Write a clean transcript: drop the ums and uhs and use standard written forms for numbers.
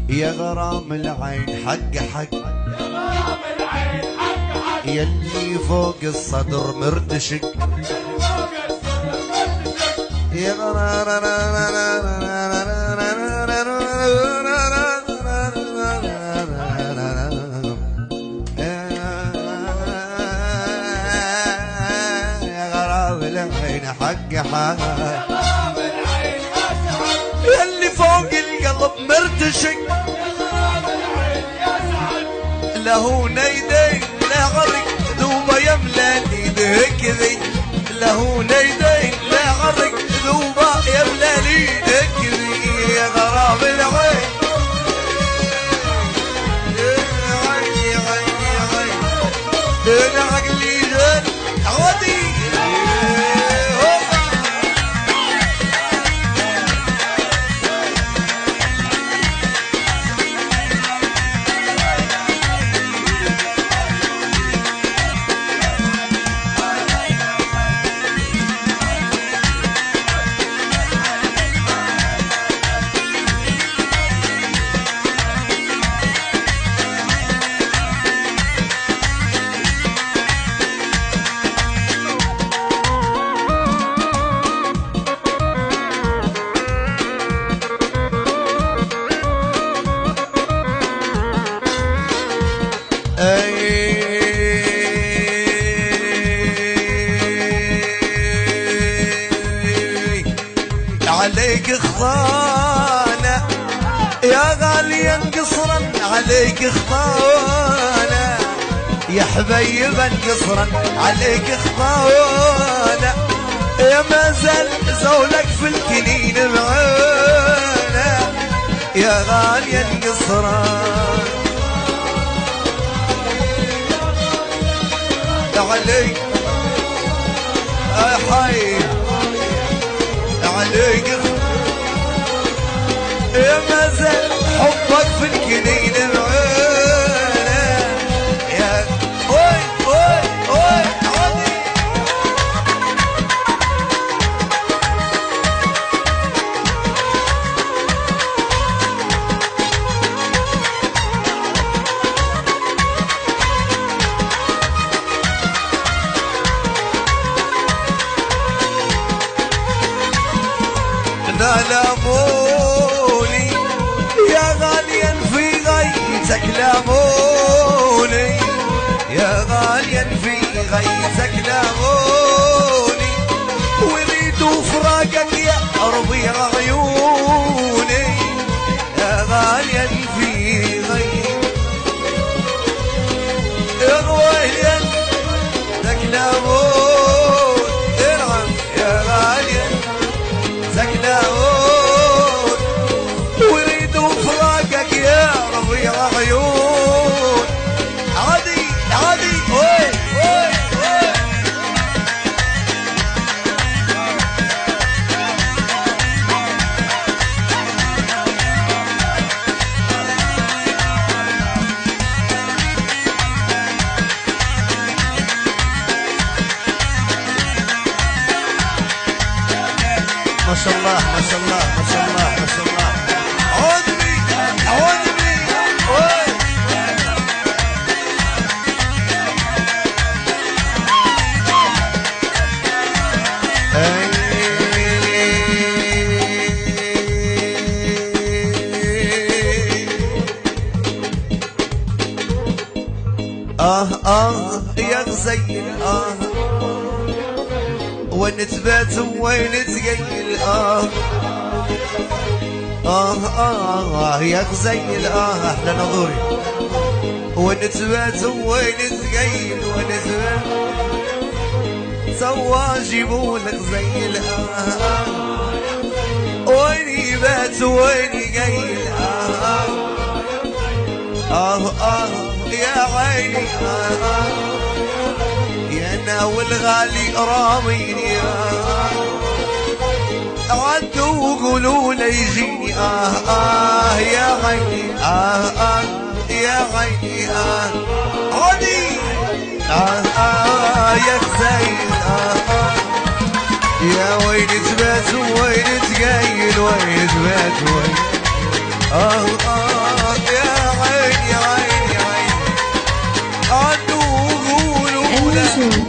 يا غرام العين حق حق، يا غرام العين حق حق، يلي فوق الصدر مرتشق، فوق الصدر مرتشق، يا غرام العين حق حق، غرام العين أسعد، يلي فوق القلب مرتشق، غرام العين يا سعد، له نيدين لا غرق ذوبه يملى ايده كذي، له نيدين لا غرق ذوبه يملى ايده كذي، يا غرام العين عيني عيني عيني انا عقلي جن عودي عليك خطانة يا غاليا قصرا، عليك خطانة يا حبيبا قصرا، عليك خطانة يا ما زال زولك في الكنين معانا، يا غاليا قصرا عليك حي عليك يا ما زال حبك في الكنين معانا، يا وي وي وي عادي لاموني يا غاليا في غيتك، لاموني يا غاليا في غيتك، لاموني وريدوا فراقك يا ربيع عيوني، يا غاليا في غيتك يا غاليا تكلمون، ارعم يا غاليا تكلمون ويريدوا فراقك يا ربيع عيون، عادي عادي وي وي وي ما شاء الله ما شاء الله ما شاء الله ما شاء الله، عودني عودني وي يا غزيل وين تبات وين تقيل يا غزيل احلى نظوري، وين تبات وين تقيل، وين تبات سوا جيبولك زي وين يبات وين يقيل يا عيني يا انا والغالي راميني عدوا وقولوا لي يجيني يا عيني يا عيني عادي يا غزيل يا وين تبات وين تقيل، وين تبات وين soon.